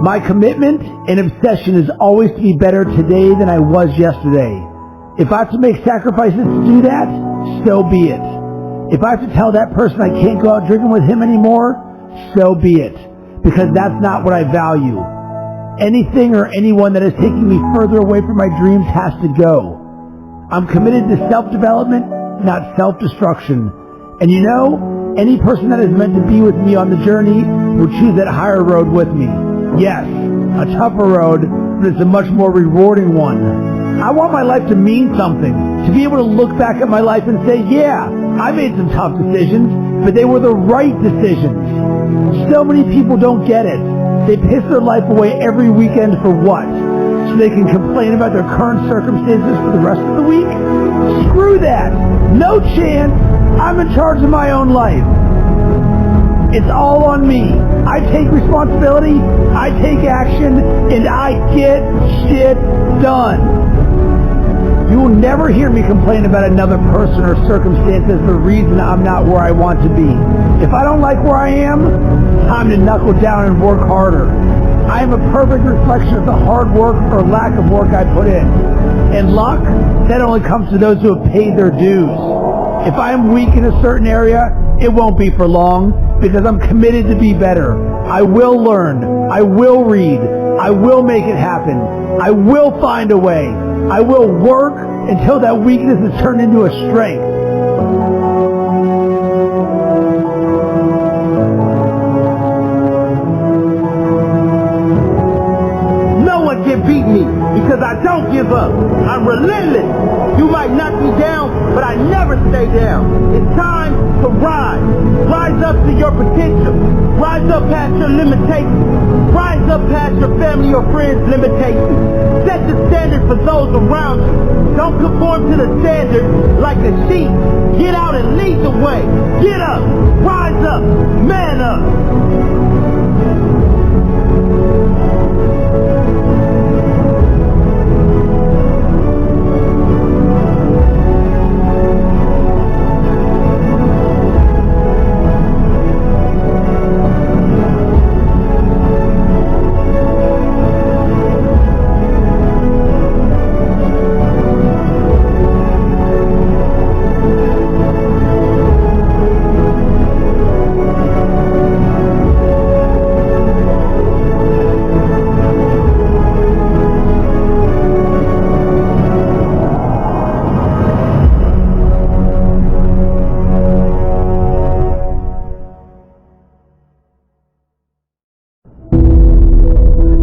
My commitment and obsession is always to be better today than I was yesterday. If I have to make sacrifices to do that, so be it. If I have to tell that person I can't go out drinking with him anymore, so be it. Because that's not what I value. Anything or anyone that is taking me further away from my dreams has to go. I'm committed to self-development, not self-destruction. And you know, any person that is meant to be with me on the journey will choose that higher road with me. Yes, a tougher road, but it's a much more rewarding one. I want my life to mean something, to be able to look back at my life and say, yeah, I made some tough decisions, but they were the right decisions. So many people don't get it. They piss their life away every weekend for what? So they can complain about their current circumstances for the rest of the week? Screw that! No chance! I'm in charge of my own life. It's all on me. I take responsibility, I take action, and I get shit done. You will never hear me complain about another person or circumstance as the reason I'm not where I want to be. If I don't like where I am, time to knuckle down and work harder. I am a perfect reflection of the hard work or lack of work I put in. And luck, that only comes to those who have paid their dues. If I am weak in a certain area, it won't be for long, because I'm committed to be better. I will learn. I will read. I will make it happen. I will find a way. I will work until that weakness is turned into a strength. No one can beat me because I don't give up. I'm relentless. You might knock me down, but I never stay down. It's time to rise. Rise up to your potential. Rise up past your limitations. Rise up past your family or friends' limitations. Set the standard for those around you. Don't conform to the standard like a sheep. Get out and lead the way. Get up. Rise up. Man up.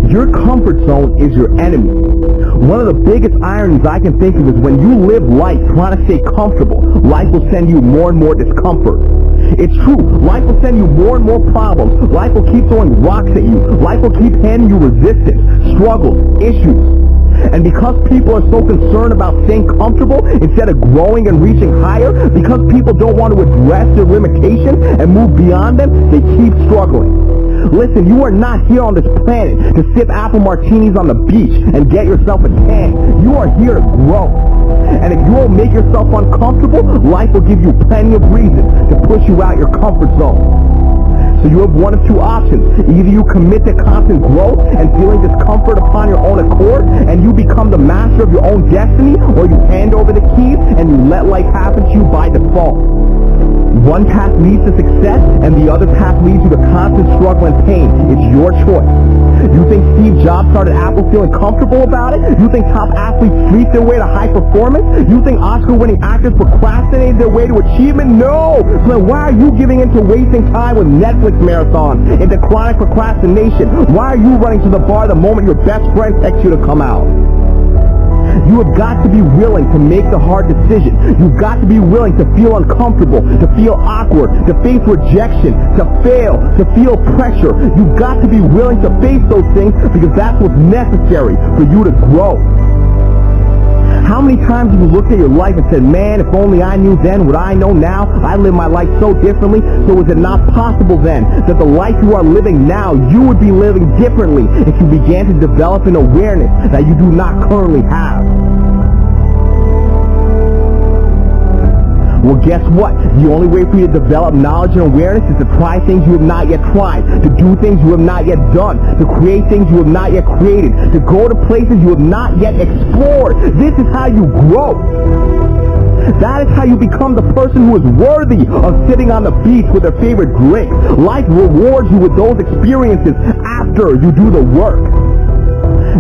Your comfort zone is your enemy. One of the biggest ironies I can think of is when you live life trying to stay comfortable, life will send you more and more discomfort. It's true, life will send you more and more problems. Life will keep throwing rocks at you. Life will keep handing you resistance, struggles, issues. And because people are so concerned about staying comfortable instead of growing and reaching higher, because people don't want to address their limitations and move beyond them, they keep struggling. Listen, you are not here on this planet to sip apple martinis on the beach and get yourself a tan. You are here to grow. And if you won't make yourself uncomfortable, life will give you plenty of reasons to push you out your comfort zone. So you have one of two options. Either you commit to constant growth and feeling discomfort upon your own accord, and you become the master of your own destiny, or you hand over the keys and you let life happen to you by default. One path leads to success, and the other path leads you to constant struggle and pain. It's your choice. You think Steve Jobs started Apple feeling comfortable about it? You think top athletes sleep their way to high performance? You think Oscar-winning actors procrastinated their way to achievement? No! So then why are you giving into wasting time with Netflix marathons, into chronic procrastination? Why are you running to the bar the moment your best friend texts you to come out? You have got to be willing to make the hard decision. You've got to be willing to feel uncomfortable, to feel awkward, to face rejection, to fail, to feel pressure. You've got to be willing to face those things because that's what's necessary for you to grow. How many times have you looked at your life and said, man, if only I knew then what I know now, I live my life so differently, so is it not possible then that the life you are living now, you would be living differently if you began to develop an awareness that you do not currently have? Well, guess what? The only way for you to develop knowledge and awareness is to try things you have not yet tried, to do things you have not yet done, to create things you have not yet created, to go to places you have not yet explored. This is how you grow. That is how you become the person who is worthy of sitting on the beach with their favorite drink. Life rewards you with those experiences after you do the work.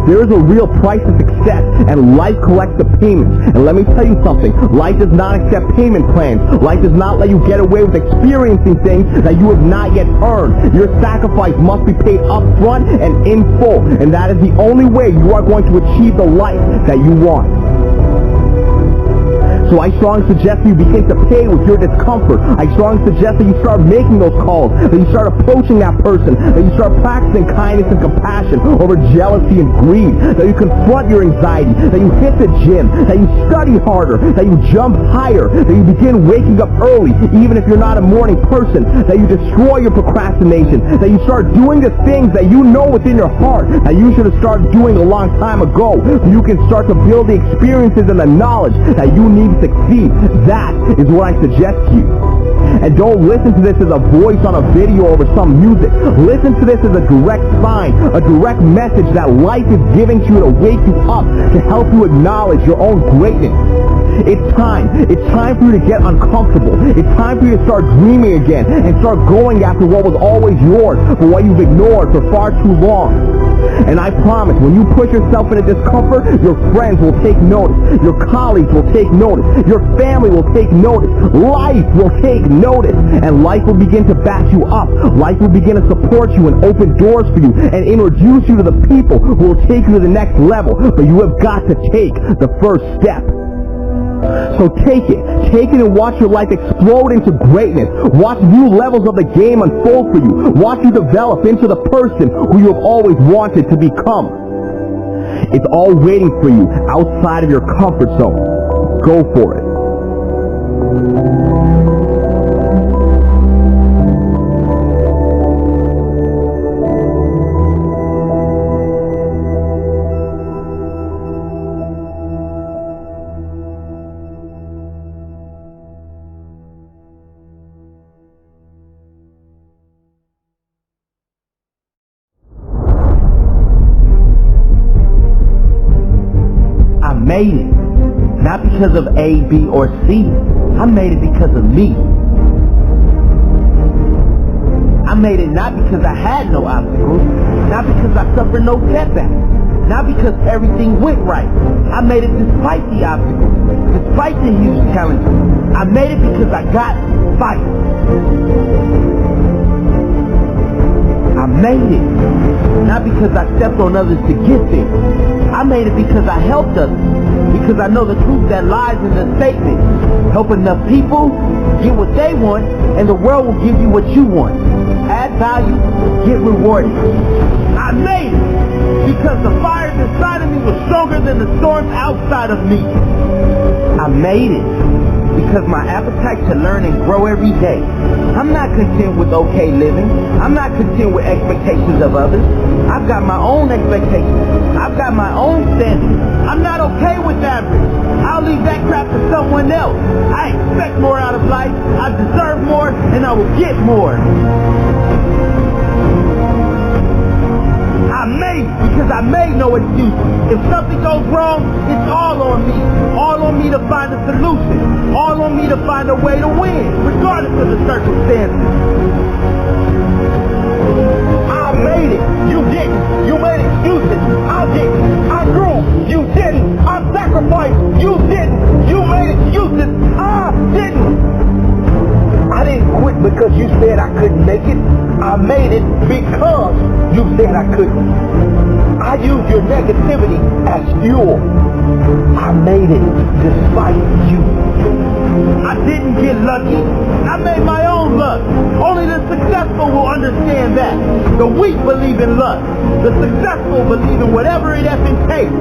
There is a real price to success, and life collects the payments. And let me tell you something, life does not accept payment plans. Life does not let you get away with experiencing things that you have not yet earned. Your sacrifice must be paid up front and in full, and that is the only way you are going to achieve the life that you want. So I strongly suggest that you begin to pay with your discomfort. I strongly suggest that you start making those calls, that you start approaching that person, that you start practicing kindness and compassion over jealousy and greed, that you confront your anxiety, that you hit the gym, that you study harder, that you jump higher, that you begin waking up early, even if you're not a morning person, that you destroy your procrastination, that you start doing the things that you know within your heart that you should have started doing a long time ago, so you can start to build the experiences and the knowledge that you need to succeed. That is what I suggest to you. And don't listen to this as a voice on a video over some music. Listen to this as a direct sign, a direct message that life is giving to you to wake you up, to help you acknowledge your own greatness. It's time. It's time for you to get uncomfortable. It's time for you to start dreaming again and start going after what was always yours, for what you've ignored for far too long. And I promise, when you push yourself into discomfort, your friends will take notice, your colleagues will take notice, your family will take notice, life will take notice, and life will begin to back you up. Life will begin to support you and open doors for you and introduce you to the people who will take you to the next level. But you have got to take the first step. So take it and watch your life explode into greatness. Watch new levels of the game unfold for you. Watch you develop into the person who you have always wanted to become. It's all waiting for you outside of your comfort zone. Go for it. Made it. Not because of A, B, or C. I made it because of me. I made it not because I had no obstacles, not because I suffered no setbacks, not because everything went right. I made it despite the obstacles, despite the huge challenges. I made it because I got fight. I made it not because I stepped on others to get there. I made it because I helped others, because I know the truth that lies in the statement. Help enough people get what they want, and the world will give you what you want. Add value, get rewarded. I made it because the fires inside of me were stronger than the storms outside of me. I made it because my appetite to learn and grow every day. I'm not content with okay living. I'm not content with expectations of others. I've got my own expectations. I've got my own standards. I'm not okay with average. I'll leave that crap to someone else. I expect more out of life. I deserve more, and I will get more. I made because I made no excuses. If something goes wrong, it's all on me. All on me to find a solution. All on me to find a way to win, regardless of the circumstances. I made it. You didn't. You made excuses. I didn't. I grew. You didn't. I sacrificed. You didn't. You made excuses. I didn't. I didn't quit because you said I couldn't make it. I made it because you said I couldn't. I used your negativity as fuel. I made it despite you. I didn't get lucky. I made my own luck. Only the successful will understand that. The weak believe in luck. The successful believe in whatever it effing takes.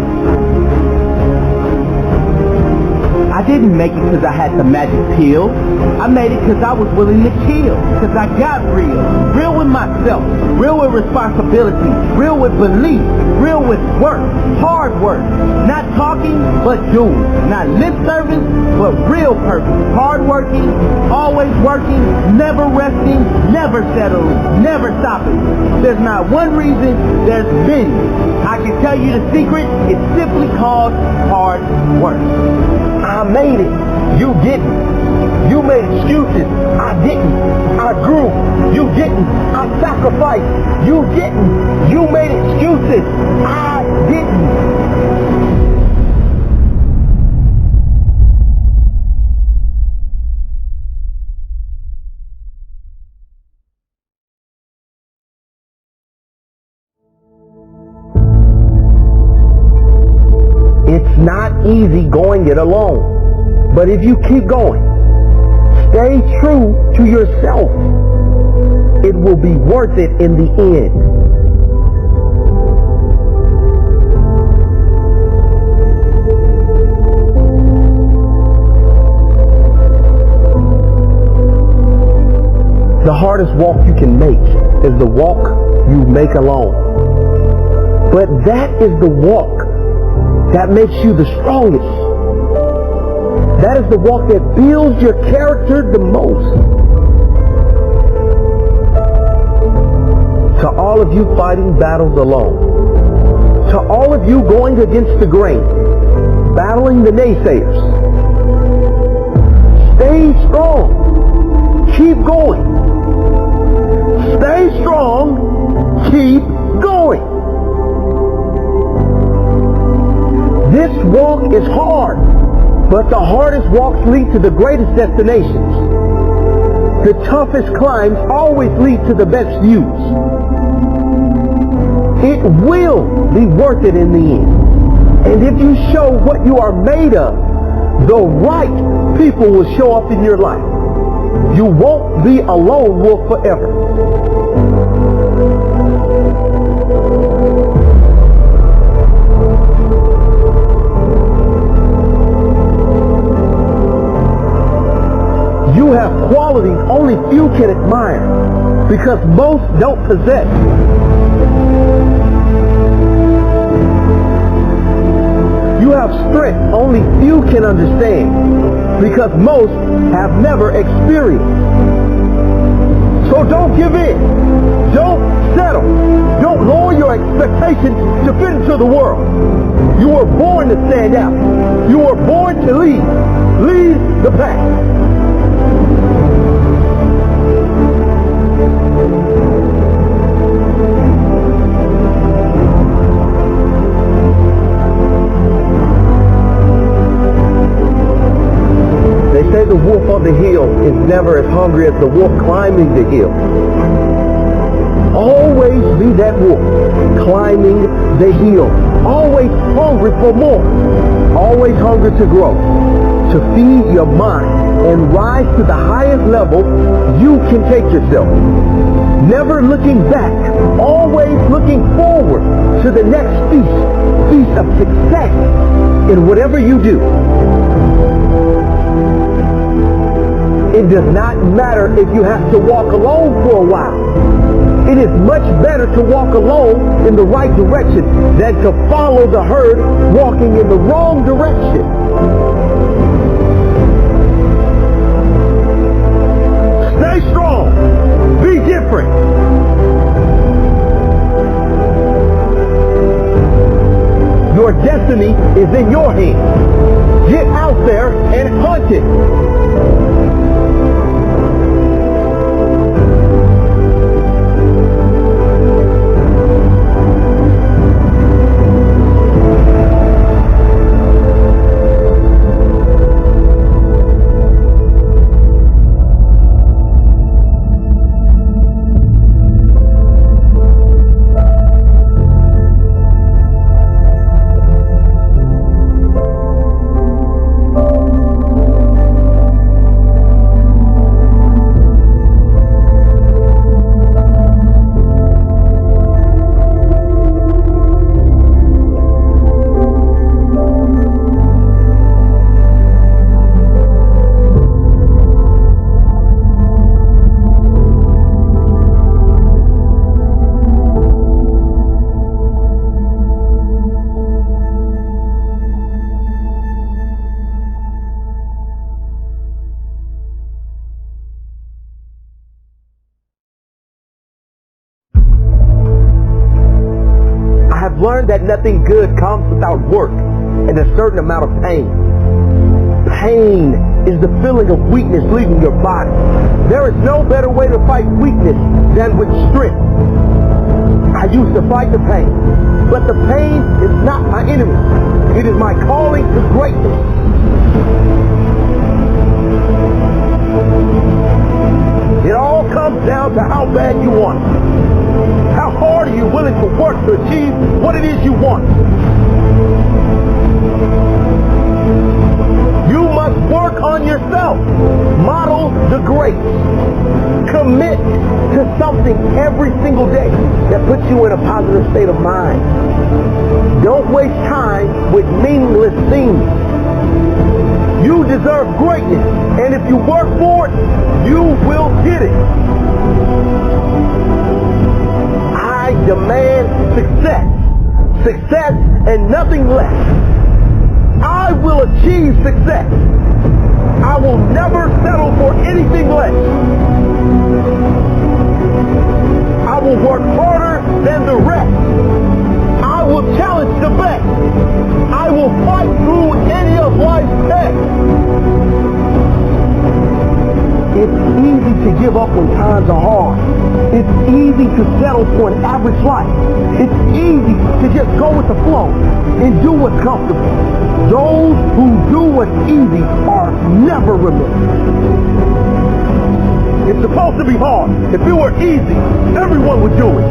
I didn't make it because I had the magic pill. I made it because I was willing to kill. Because I got real. Real with myself. Real with responsibility. Real with belief. Real with work. Hard work. Not talking, but doing. Not lip service, but real purpose. Hard working, always working, never resting, never settling, never stopping. There's not one reason, there's many. I can tell you the secret, it's simply called hard work. I made it. You didn't. You made excuses. I didn't. I grew. You didn't. I sacrificed. You didn't. You made excuses. I didn't. It's not easy going it alone, but if you keep going, stay true to yourself, it will be worth it in the end. The hardest walk you can make is the walk you make alone. But that is the walk that makes you the strongest. That is the walk that builds your character the most. To all of you fighting battles alone, to all of you going against the grain, battling the naysayers, stay strong. Keep going. Stay strong. Keep going. This walk is hard, but the hardest walks lead to the greatest destinations. The toughest climbs always lead to the best views. It will be worth it in the end. And if you show what you are made of, the right people will show up in your life. You won't be a lone wolf forever. You have qualities only few can admire because most don't possess. You have strength only few can understand because most have never experienced. So don't give in. Don't settle. Don't lower your expectations to fit into the world. You were born to stand out. You were born to lead. Lead the pack. They say the wolf on the hill is never as hungry as the wolf climbing the hill. Always be that wolf, climbing the hill. Always hungry for more. Always hungry to grow, to feed your mind and rise to the highest level you can take yourself. Never looking back, always looking forward to the next feast of success in whatever you do. It does not matter if you have to walk alone for a while. It is much better to walk alone in the right direction than to follow the herd walking in the wrong direction. Stay strong. Be different. Your destiny is in your hands. Get out there and hunt it. learned that nothing good comes without work and a certain amount of pain. Pain is the feeling of weakness leaving your body. There is no better way to fight weakness than with strength. I used to fight the pain, but the pain is not my enemy. It is my calling to greatness. It all comes down to how bad you want it. How hard are you willing to work to achieve what it is you want? You must work on yourself. Model the great. Commit to something every single day that puts you in a positive state of mind. Don't waste time with meaningless things. You deserve greatness, and if you work for it, you will get it. I demand success. Success and nothing less. I will achieve success. I will never settle for anything less. I will work harder than the rest. I will challenge the best. I will fight through any of life's tests. It's easy to give up when times are hard. It's easy to settle for an average life. It's easy to just go with the flow and do what's comfortable. Those who do what's easy are never remembered. It's supposed to be hard. If it were easy, everyone would do it.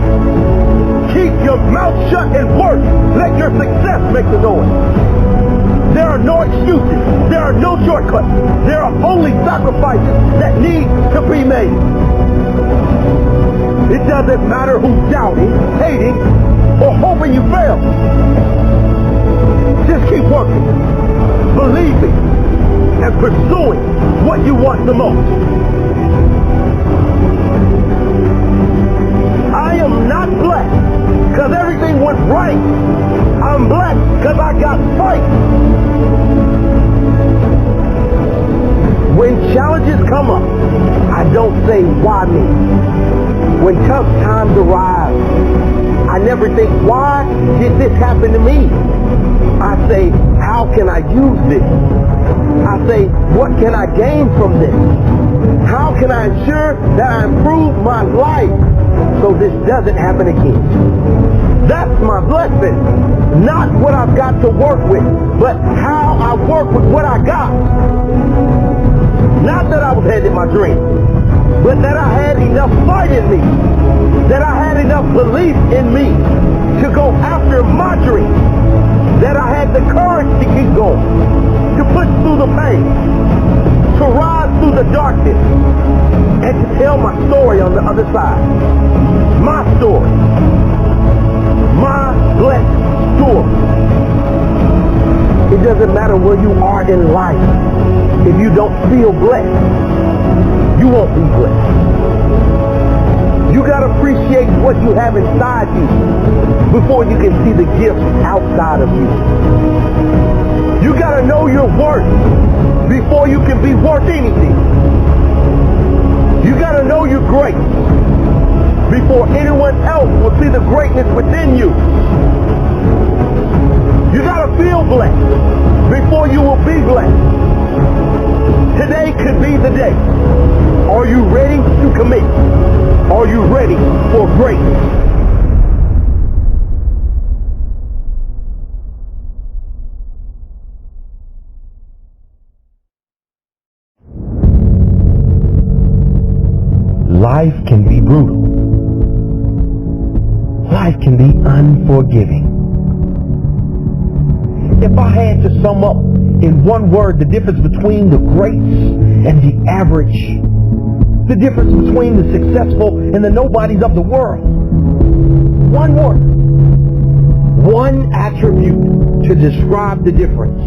Keep your mouth shut and work. Let your success make the noise. There are no excuses. There are no shortcuts. There are only sacrifices that need to be made. It doesn't matter who's doubting, hating, or hoping you fail. Just keep working, believing, and pursuing what you want the most. I am not blessed because everything went right. I'm blessed because I got fight. When challenges come up, I don't say, why me? When tough times arise, I never think, why did this happen to me? I say, how can I use this? I say, what can I gain from this? How can I ensure that I improve my life so this doesn't happen again? That's my blessing. Not what I've got to work with, but how I work with what I got. Not that I was handed my dream, but that I had enough fight in me, that I had enough belief in me to go after my dream, that I had the courage to keep going, to push through the pain, to rise through the darkness, and to tell my story on the other side. My story. My blessed story. It doesn't matter where you are in life. If you don't feel blessed, you won't be blessed. You gotta appreciate what you have inside you before you can see the gifts outside of you. You gotta know your worth before you can be worth anything. You gotta know you're great before anyone else will see the greatness within you. You gotta feel blessed before you will be blessed. Today could be the day. Are you ready to commit? Are you ready for greatness? Life can be brutal. Life can be unforgiving. If I had to sum up in one word the difference between the greats and the average, the difference between the successful and the nobodies of the world, one word, one attribute to describe the difference: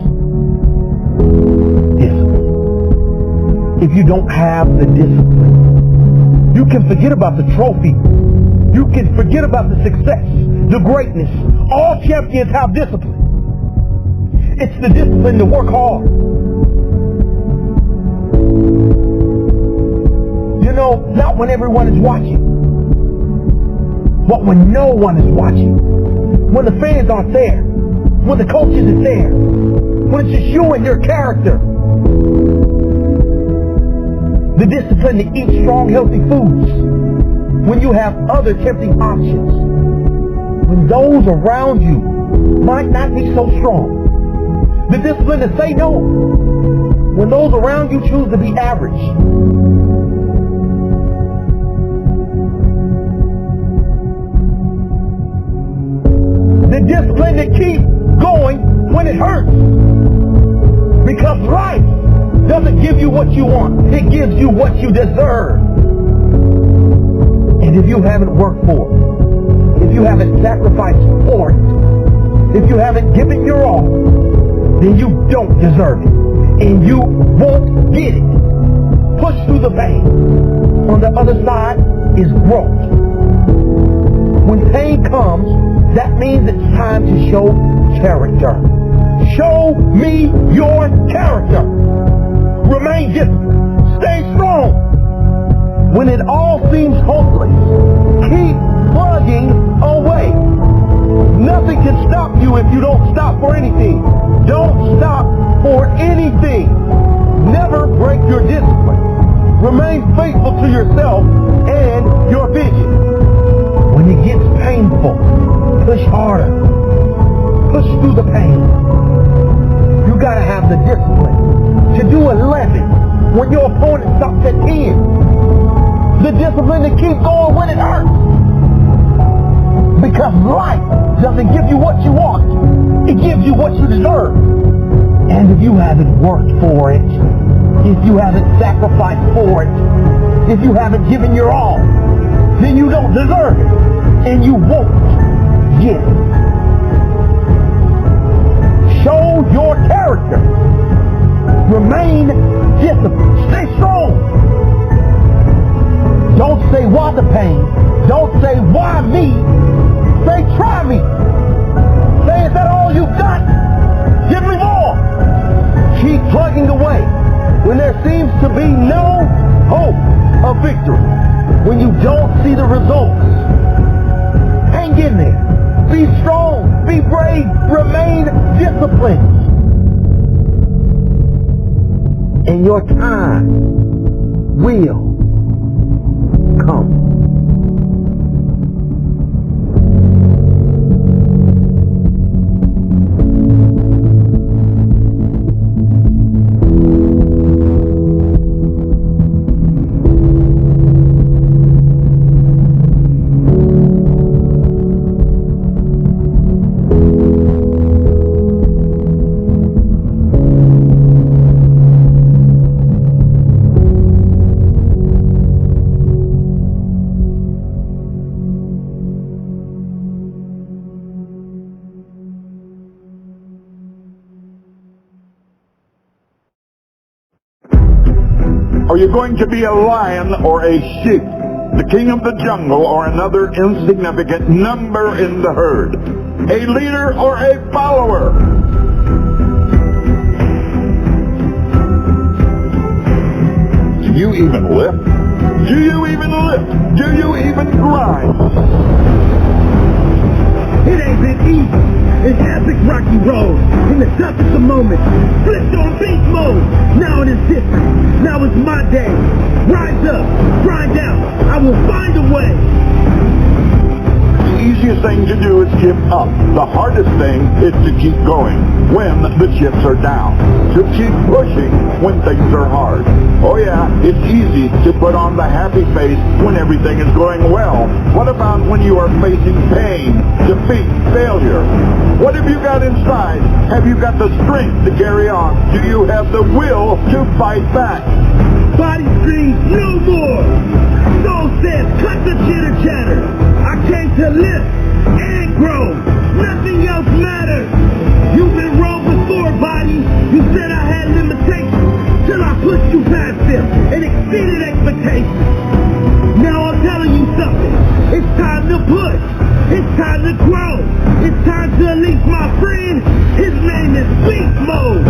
discipline. If you don't have the discipline, you can forget about the trophy. You can forget about the success, the greatness. All champions have discipline. It's the discipline to work hard. You know, not when everyone is watching, but when no one is watching. when the fans aren't there, when the coach isn't there, when it's just you and your character. The discipline to eat strong, healthy foods when you have other tempting options. When those around you might not be so strong. The discipline to say no when those around you choose to be average. The discipline to keep going when it hurts. Because life doesn't give you what you want. It gives you what you deserve. And if you haven't worked for it, if you haven't sacrificed for it, if you haven't given your all, then you don't deserve it. And you won't get it. Push through the pain. On the other side is growth. When pain comes, that means it's time to show character. Show me your character. Remain disciplined. Stay strong. When it all seems hopeless, keep plugging away. Nothing can stop you if you don't stop for anything. Don't stop for anything. Never break your discipline. Remain faithful to yourself and your vision. When it gets painful, push harder. Push through the pain. You gotta have the discipline to do 11 when your opponent stops at 10. The discipline to keep going when it hurts. Because life doesn't give you what you want. It gives you what you deserve. And if you haven't worked for it, if you haven't sacrificed for it, if you haven't given your all, then you don't deserve it. And you won't get it. Show your character. Remain disciplined. Stay strong. Don't say why the pain. Don't say why me. Say try me. Say is that all you've got? Give me more. Keep plugging away when there seems to be no hope of victory. When you don't see the results. Hang in there. Be strong. Be brave. Remain disciplined. And your time will come. Are you going to be a lion or a sheep? The king of the jungle or another insignificant number in the herd? A leader or a follower? Do you even lift? Do you even lift? Do you even grind? It ain't been easy. It's epic rocky road. In the toughest of moments. Flipped on beast mode. Now it is different. Now it's my day. Rise up. Grind out. I will find a way. The easiest thing to do is give up. The hardest thing is to keep going when the chips are down. To keep pushing when things are hard. Oh yeah, it's easy to put on the happy face when everything is going well. What about when you are facing pain, defeat, failure? What have you got inside? Have you got the strength to carry on? Do you have the will to fight back? Body screams no more. Soul says cut the chitter chatter. I came to lift and grow. Nothing else matters. You've been wrong before, body. You said I had limitations till I pushed you past them and exceeded expectations. Now I'm telling you something. It's time to push. It's time to grow. It's time to unleash my friend. His name is Beast Mode.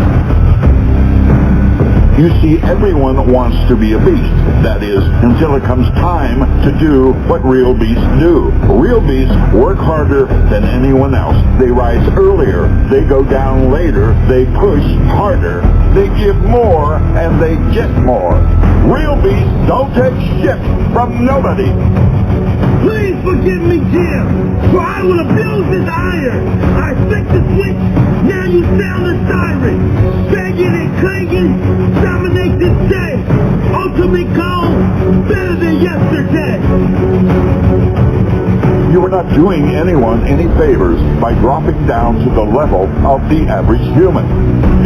You You see, everyone wants to be a beast. That is, until it comes time to do what real beasts do. Real beasts work harder than anyone else. They rise earlier. They go down later. They push harder. They give more, and they get more. Real beasts don't take shit from nobody. Please forgive me, Jim, for I will abuse this iron. I flicked the switch, now you sound a siren. Banging and clanging, dominate this day. Ultimate goal, better than yesterday. You are not doing anyone any favors by dropping down to the level of the average human.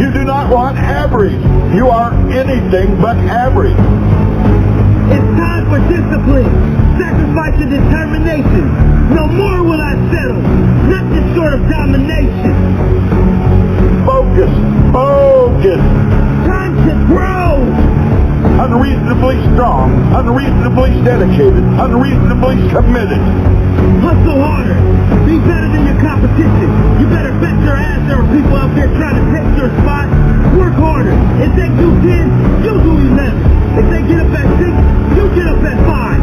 You do not want average. You are anything but average. It's time for discipline, sacrifice and determination. No more will I settle, nothing short of domination. Focus. Focus. Time to grow. Unreasonably strong, unreasonably dedicated, unreasonably committed. Hustle harder. Be better than your competition. You better bet your ass there are people out there trying to take your spot. Work harder. If they do 10, you do 11. If they get up at 6, you get up at 5.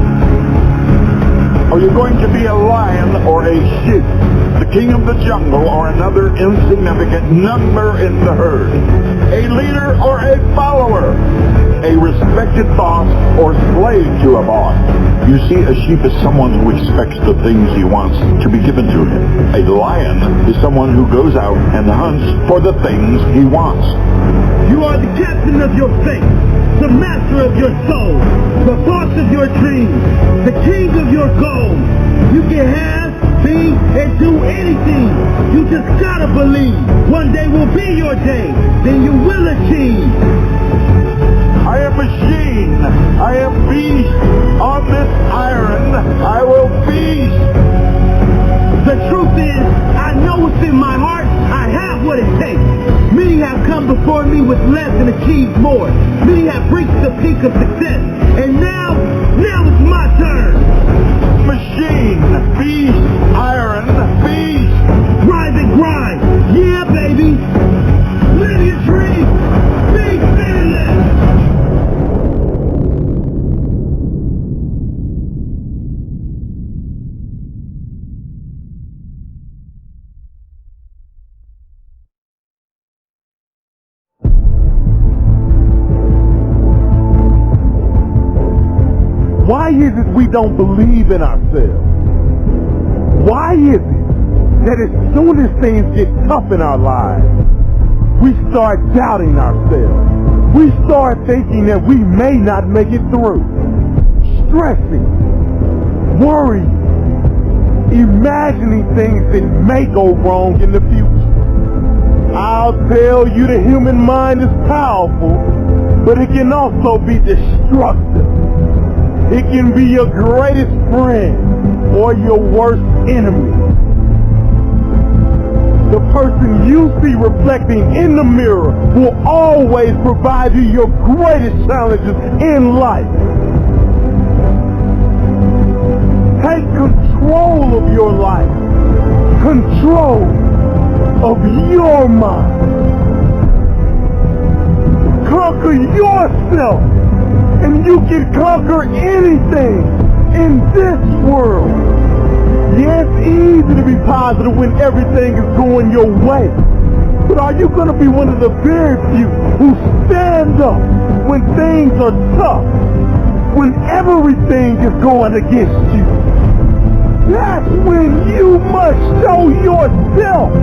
Are you going to be a lion or a sheep? The king of the jungle or another insignificant number in the herd? A leader or a follower? A respected boss or slave to a boss? You see, a sheep is someone who expects the things he wants to be given to him. A lion is someone who goes out and hunts for the things he wants. You are the captain of your fate, the master of your soul, the boss of your dreams, the king of your goals. You can have, be, and do anything. You just gotta believe. One day will be your day. Then you will achieve. I am machine. I am beast. On this iron, I will feast. The truth is, I know what's in my heart. I have what it takes. Many have come before me with less and achieved more. Many have reached the peak of success. And now it's my turn. Machine, beast, iron, beast. Rise and grind. Yeah, baby. Live your dream. Be fearless. Why is it we don't believe in ourselves? Why is it that as soon as things get tough in our lives, we start doubting ourselves? We start thinking that we may not make it through. Stressing, worrying, imagining things that may go wrong in the future. I'll tell you, the human mind is powerful, but it can also be destructive. It can be your greatest friend or your worst enemy. The person you see reflecting in the mirror will always provide you your greatest challenges in life. Take control of your life. Control of your mind. Conquer yourself. And you can conquer anything in this world. Yeah, it's easy to be positive when everything is going your way. But are you going to be one of the very few who stand up when things are tough? When everything is going against you? That's when you must show yourself.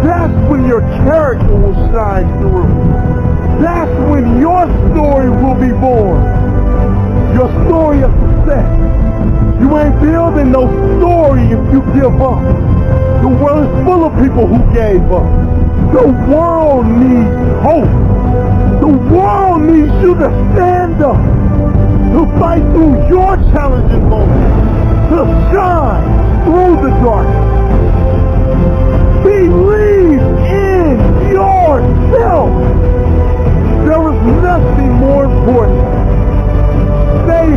That's when your character will shine through. That's when your story will be born. Your story of success. You ain't building no story if you give up. The world is full of people who gave up. The world needs hope. The world needs you to stand up. To fight through your challenging moments. To shine through the darkness. Believe in yourself. There is nothing more important. Stay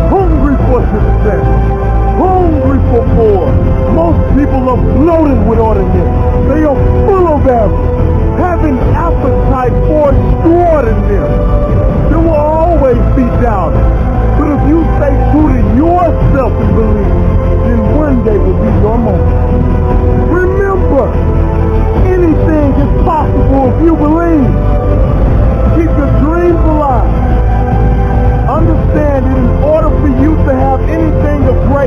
hungry for success, hungry for more. Most people are bloated with ordinary. They are full of average, have an appetite for extraordinary.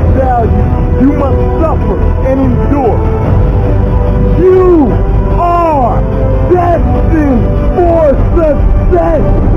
right value, you must suffer and endure. You are destined for success.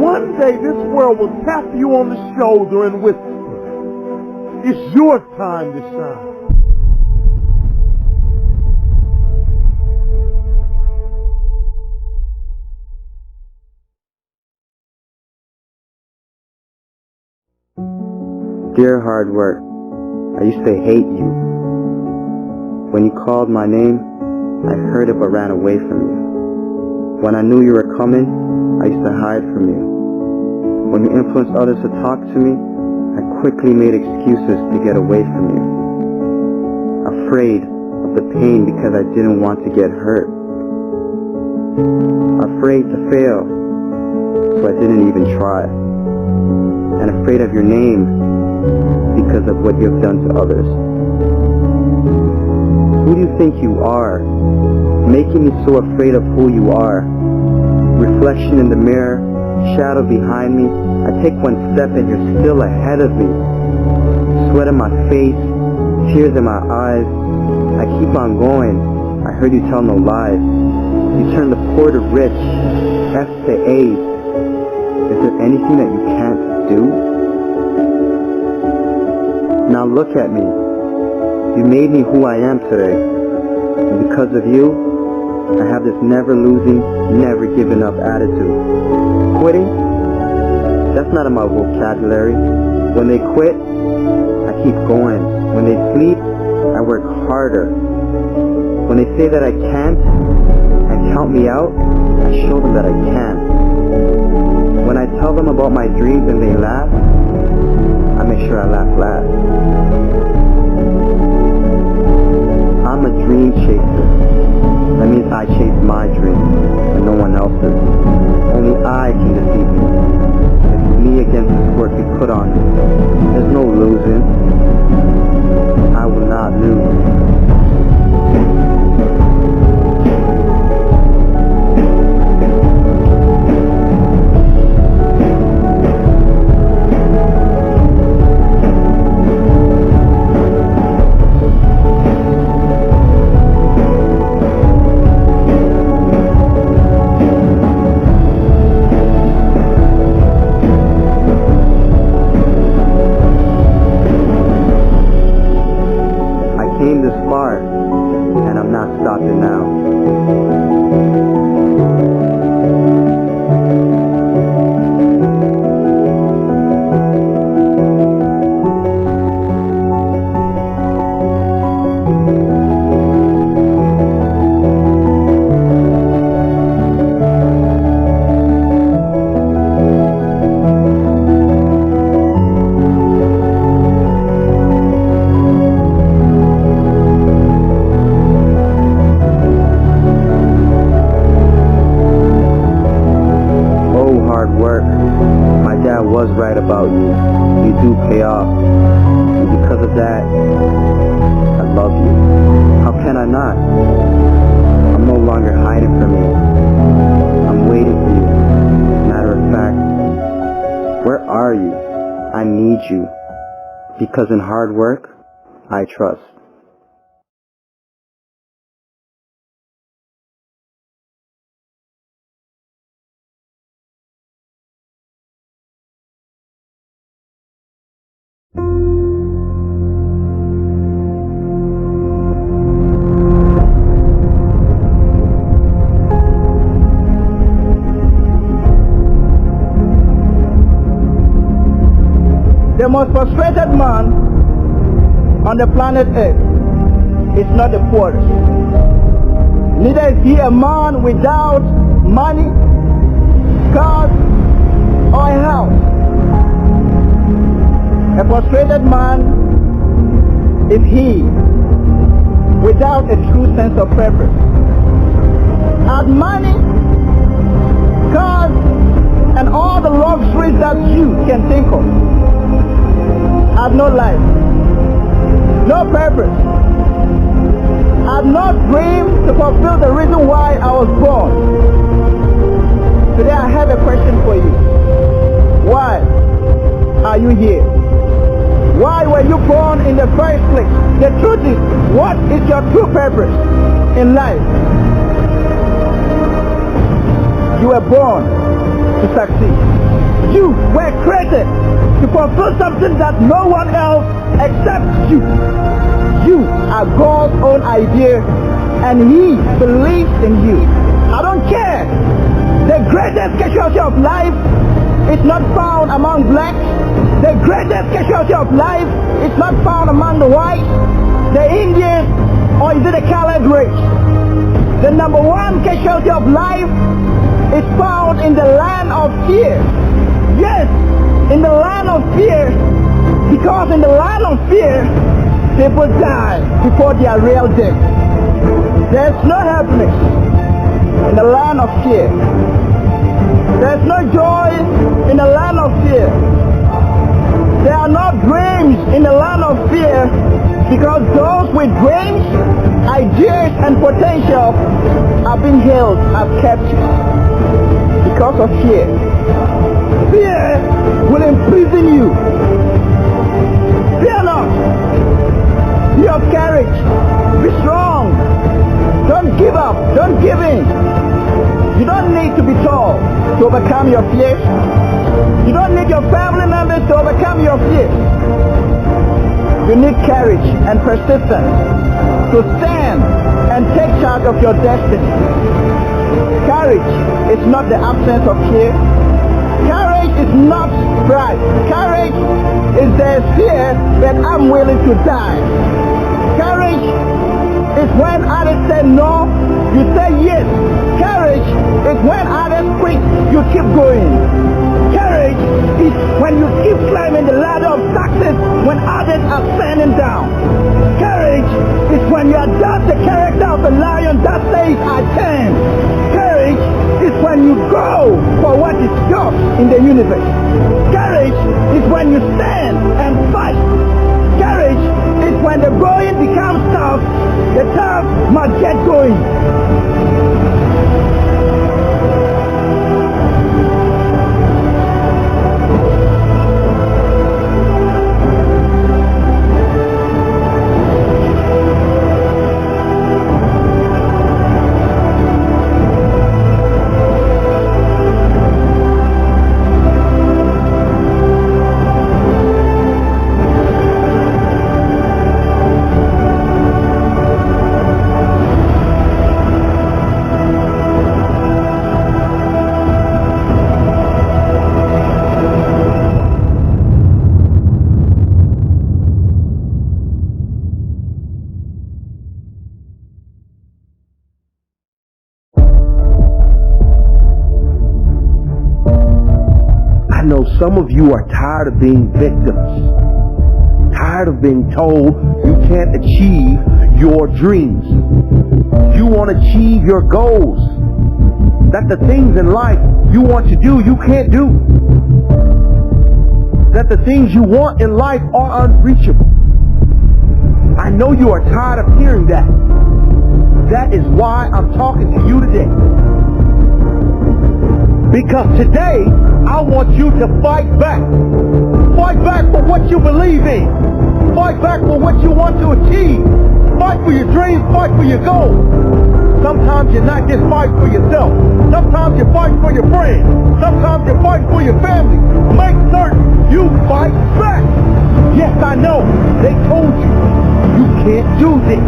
One day this world will tap you on the shoulder and whisper, it's your time to shine. Dear hard work, I used to hate you. When you called my name, I heard it but ran away from you. When I knew you were coming, I used to hide from you. When you influenced others to talk to me, I quickly made excuses to get away from you. Afraid of the pain because I didn't want to get hurt. Afraid to fail, so I didn't even try. And afraid of your name because of what you've done to others. Who do you think you are? Making me so afraid of who you are. Reflection in the mirror, shadow behind me. I take one step and you're still ahead of me. Sweat on my face, tears in my eyes. I keep on going. I heard you tell no lies. You turn the poor to rich, F to A. Is there anything that you can't do? Now look at me. You made me who I am today. And because of you, I have this never losing, never giving up attitude. Quitting? That's not in my vocabulary. When they quit, I keep going. When they sleep, I work harder. When they say that I can't and count me out, I show them that I can. When I tell them about my dreams and they laugh, I make sure I laugh last. I'm a dream chaser. That means I chase my dreams and no one else's. Only I can defeat me. It's me against this work you put on me. There's no losing. I will not lose. Came this far, and I'm not stopping now. My dad was right about you. You do pay off. And because of that, I love you. How can I not? I'm no longer hiding from you. I'm waiting for you. Matter of fact, where are you? I need you. Because in hard work, I trust. most frustrated man on the planet Earth is not the poorest. Neither is he a man without money, cars, or a house. A frustrated man is he without a true sense of purpose. Had money, cars, and all the luxuries that you can think of, had no life, no purpose, had no dream to fulfill the reason why I was born. Today I have a question for you. Why are you here? Why were you born in the first place? The truth is, what is your true purpose in life? You were born to succeed. You were created to fulfill something that no one else except you. You are God's own idea, and He believes in you. I don't care. The greatest casualty of life is not found among blacks. The greatest casualty of life is not found among the whites, the Indians, or is it the colored race? The number one casualty of life is found in the land of fear. Yes, in the land of fear, because in the land of fear, people die before their real death. There's no happiness in the land of fear. There's no joy in the land of fear. There are no dreams in the land of fear, because those with dreams, ideas, and potential are being held as captives because of fear. Fear will imprison you. Fear not. Be of courage. Be strong. Don't give up. Don't give in. You don't need to be tall to overcome your fears. You don't need your family members to overcome your fears. You need courage and persistence to stand and take charge of your destiny. Courage is not the absence of fear. Courage is not pride. Courage is the fear that I'm willing to die. Courage is when others say no, you say yes. Courage is when others quit, you keep going. Courage is when you keep climbing the ladder of success when others are standing down. Courage is when you adopt the character of a lion that says, I can. Courage is when you go for what is yours in the universe. Courage is when you stand and fight. Courage is when the going becomes tough, the tough must get going. I know some of you are tired of being victims, tired of being told you can't achieve your dreams. You want to achieve your goals, that the things in life you want to do, you can't do, that the things you want in life are unreachable. I know you are tired of hearing that. That is why I'm talking to you today. Because today, I want you to fight back. Fight back for what you believe in. Fight back for what you want to achieve. Fight for your dreams, fight for your goals. Sometimes you're not just fighting for yourself. Sometimes you fight for your friends. Sometimes you fight for your family. Make certain you fight back. Yes, I know. They told you can't do this.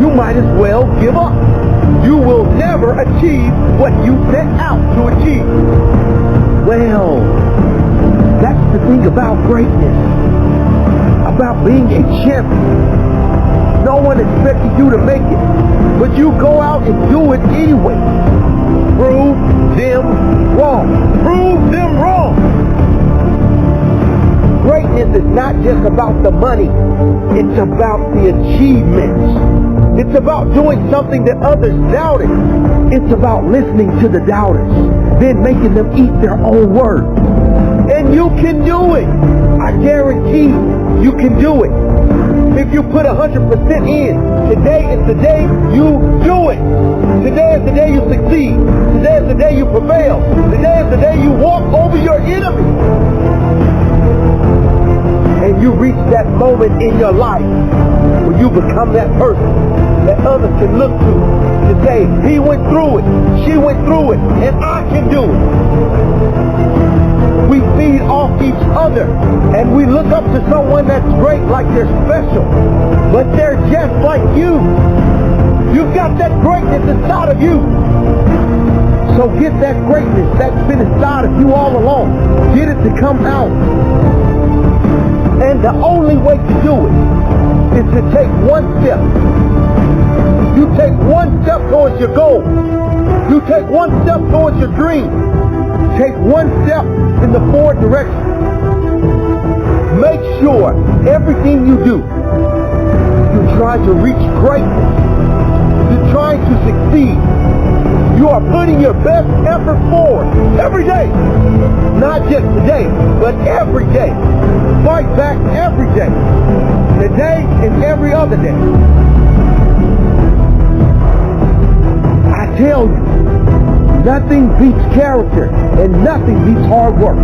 You might as well give up. You will never achieve what you set out to achieve. Well, That's the thing about greatness, about being a champion. No one expected you to make it, but you go out and do it anyway. Prove them wrong. Prove them wrong. Greatness is not just about the money. It's about the achievements. It's about doing something that others doubted. It's about listening to the doubters, then making them eat their own words. And you can do it. I guarantee you can do it. If you put 100% in, today is the day you do it. Today is the day you succeed. Today is the day you prevail. Today is the day you walk over your enemy. And you reach that moment in your life where you become that person that others can look to say, he went through it, she went through it, and I can do it. We feed off each other, and we look up to someone that's great like they're special, but they're just like you. You've got that greatness inside of you. So get that greatness that's been inside of you all along. Get it to come out. And the only way to do it is to take one step. You take one step towards your goal. You take one step towards your dream. Take one step in the forward direction. Make sure everything you do, you try to reach greatness. You're trying to succeed. You are putting your best effort forward every day. Not just today, but every day. Fight back every day. Today and every other day. I tell you, nothing beats character and nothing beats hard work.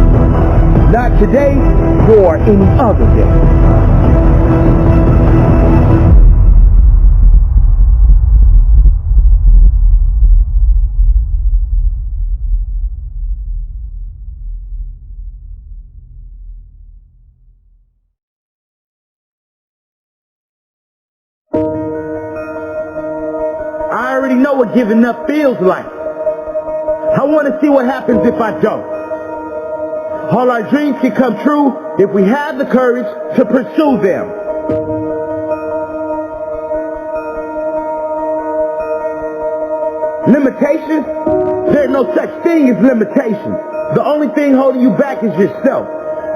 Not today nor any other day. I already know what giving up feels like. I want to see what happens if I don't. All our dreams can come true if we have the courage to pursue them. Limitations? There's no such thing as limitations. The only thing holding you back is yourself.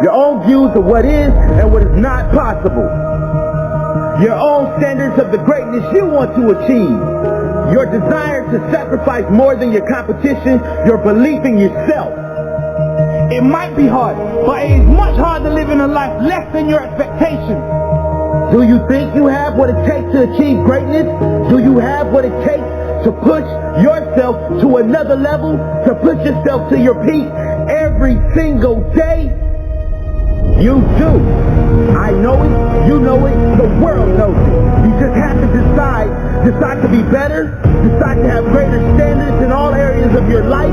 Your own views of what is and what is not possible. Your own standards of the greatness you want to achieve. Your desire to sacrifice more than your competition, your belief in yourself. It might be hard, but it is much harder living a life less than your expectations. Do you think you have what it takes to achieve greatness? Do you have what it takes to push yourself to another level? To push yourself to your peak every single day? You do. I know it, you know it, the world knows it. You just have to decide to be better, decide to have greater standards in all areas of your life.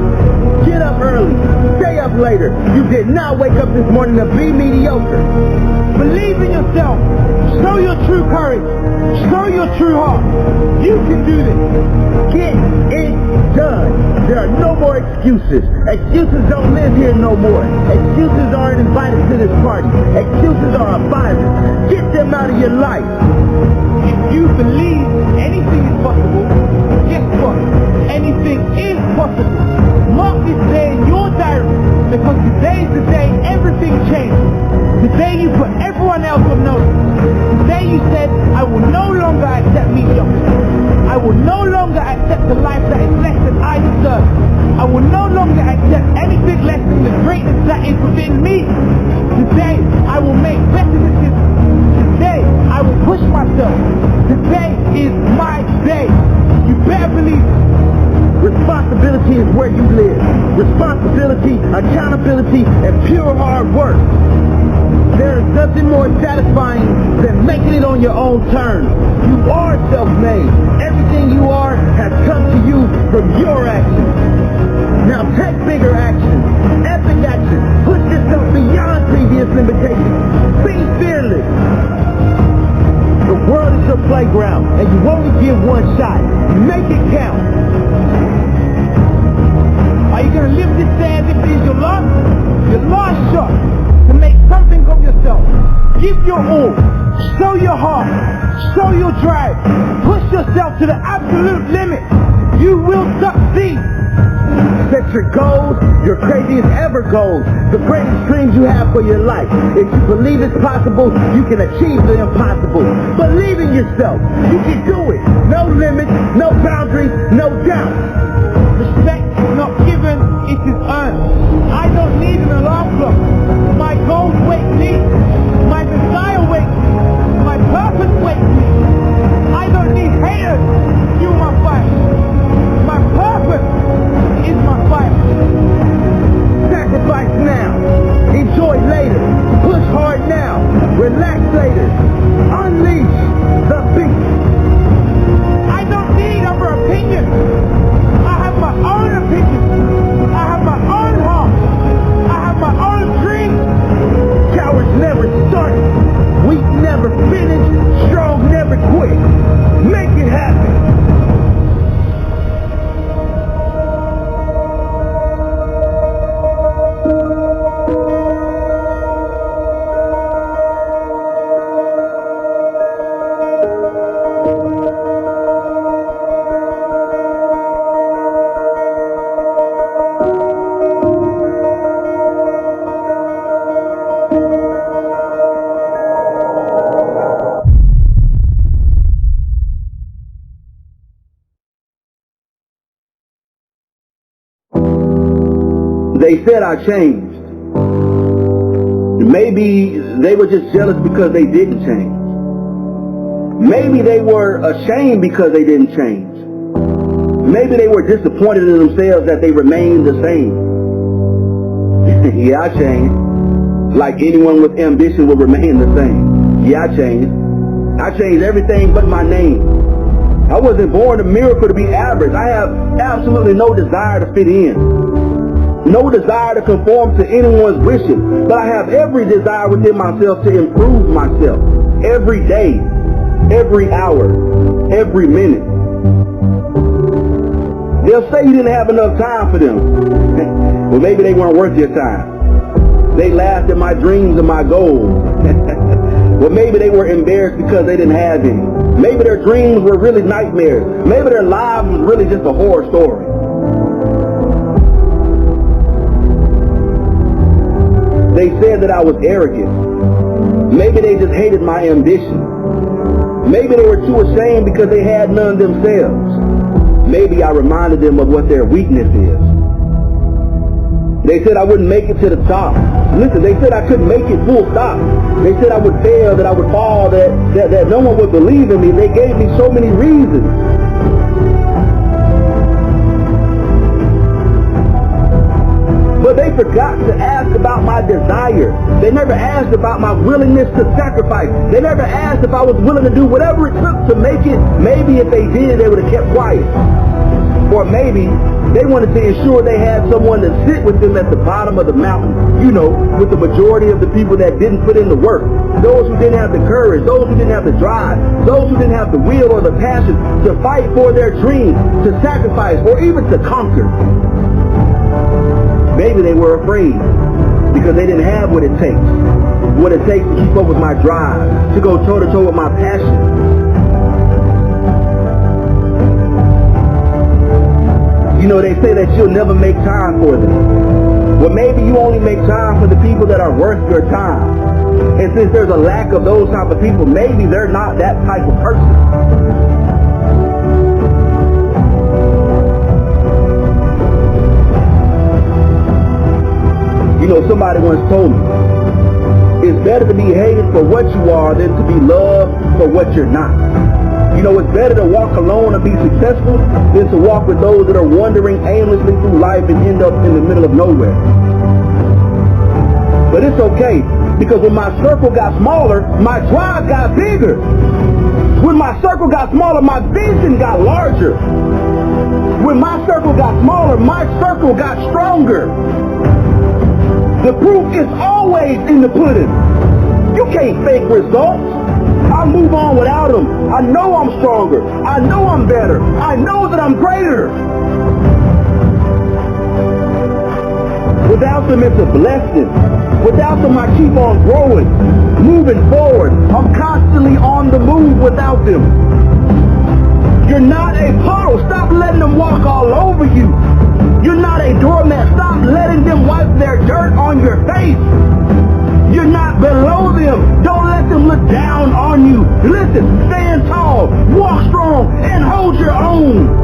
Get up early, stay up later. You did not wake up this morning to be mediocre. Believe in yourself. Show your true courage. Show your true heart. You can do this. Get it done. There are no more excuses. Excuses don't live here no more. Excuses aren't invited to this party. Excuses are a virus. Get them out of your life. If you believe anything is possible, guess what? Anything is possible. Mark this day in your diary, because today is the day everything changes. Today you put everyone else on notice. Today you said, I will no longer accept mediocrity. I will no longer accept the life that is less than I deserve. I will no longer accept anything less than the greatness that is within me. Today I will make better decisions. Today I will push myself. Today is my day. You better believe it. Responsibility is where you live. Responsibility, accountability, and pure hard work. There is nothing more satisfying than making it on your own terms. You are self-made. Everything you are has come to you from your actions. Now take bigger action, epic action. Push yourself beyond previous limitations. Be fearless. The world is your playground, and you only get one shot. Make it count. Are you going to live this day as if it is your last? Your last shot. Give your all. Show your heart. Show your drive. Push yourself to the absolute limit. You will succeed. Set your goals, your craziest ever goals, the greatest dreams you have for your life. If you believe it's possible, you can achieve the impossible. Believe in yourself. You can do it. No limits, no boundaries, no doubt. Respect is not given, it is earned. I don't need an alarm clock. My goals wake me. My desire wakes me. My purpose wakes me. I don't need haters to fuel my fire. My purpose is my fire. Sacrifice now. Enjoy later. Push hard now. Relax later. Unleash the beast. I don't need other opinions. I have my own opinion. I have my own heart. I have my own dreams. Cowards never start. Weak never finish. Strong never quit. Make it happen. They said I changed. Maybe they were just jealous because they didn't change. Maybe they were ashamed because they didn't change. Maybe they were disappointed in themselves that they remained the same. Yeah, I changed. Like anyone with ambition would remain the same. Yeah, I changed. I changed everything but my name. I wasn't born a miracle to be average. I have absolutely no desire to fit in. No desire to conform to anyone's wishes, but I have every desire within myself to improve myself every day, every hour, every minute. They'll say you didn't have enough time for them. Well, maybe they weren't worth your time. They laughed at my dreams and my goals. Well, maybe they were embarrassed because they didn't have any. Maybe their dreams were really nightmares. Maybe their lives was really just a horror story. They said that I was arrogant. Maybe they just hated my ambition. Maybe they were too ashamed because they had none themselves. Maybe I reminded them of what their weakness is. They said I wouldn't make it to the top. Listen, they said I couldn't make it full stop. They said I would fail, that I would fall, that no one would believe in me. They gave me so many reasons. But they forgot to ask about my desire. They never asked about my willingness to sacrifice. They never asked if I was willing to do whatever it took to make it. Maybe if they did, they would have kept quiet. Or maybe they wanted to ensure they had someone to sit with them at the bottom of the mountain. You know, with the majority of the people that didn't put in the work. Those who didn't have the courage. Those who didn't have the drive. Those who didn't have the will or the passion to fight for their dreams, to sacrifice, or even to conquer. Maybe they were afraid because they didn't have what it takes to keep up with my drive, to go toe-to-toe with my passion. You know, they say that you'll never make time for them. Well, maybe you only make time for the people that are worth your time. And since there's a lack of those type of people, maybe they're not that type of person. You know, somebody once told me, it's better to be hated for what you are than to be loved for what you're not. You know, it's better to walk alone and be successful than to walk with those that are wandering aimlessly through life and end up in the middle of nowhere. But it's okay, because when my circle got smaller, my drive got bigger. When my circle got smaller, my vision got larger. When my circle got smaller, my circle got stronger. The proof is always in the pudding. You can't fake results. I move on without them. I know I'm stronger. I know I'm better. I know that I'm greater. Without them, it's a blessing. Without them, I keep on growing, moving forward. I'm constantly on the move without them. You're not a puddle. Stop letting them walk all over you. You're not a doormat. Stop letting them wipe their dirt on your face. You're not below them. Don't let them look down on you. Listen, stand tall, walk strong, and hold your own.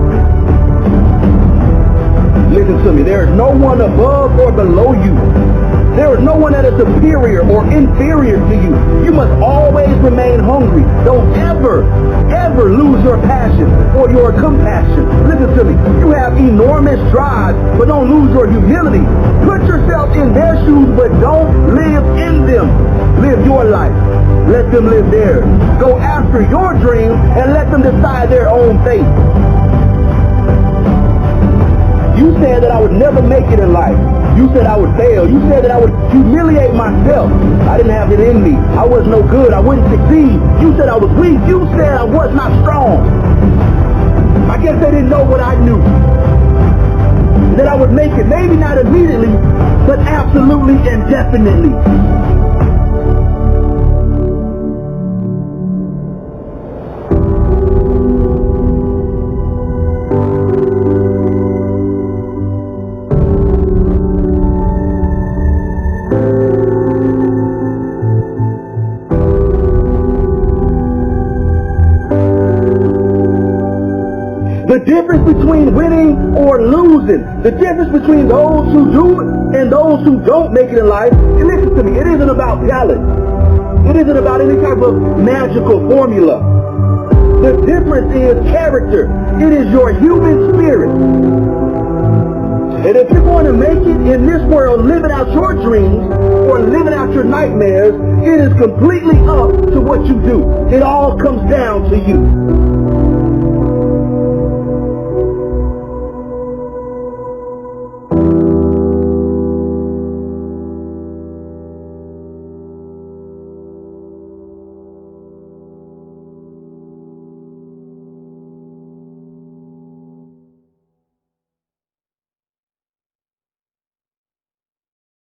Listen to me. There is no one above or below you. There is no one that is superior or inferior to you. You must always remain hungry. Don't ever, ever lose your passion or your compassion. Listen to me. You have enormous drive, but don't lose your humility. Put yourself in their shoes, but don't live in them. Live your life. Let them live theirs. Go after your dreams and let them decide their own fate. You said that I would never make it in life. You said I would fail. You said that I would humiliate myself. I didn't have it in me. I was no good. I wouldn't succeed. You said I was weak. You said I was not strong. I guess they didn't know what I knew. That I would make it. Maybe not immediately, but absolutely and definitely. The difference between winning or losing, the difference between those who do and those who don't make it in life, and listen to me, it isn't about talent. It isn't about any type of magical formula. The difference is character. It is your human spirit. And if you're going to make it in this world, living out your dreams or living out your nightmares, it is completely up to what you do. It all comes down to you.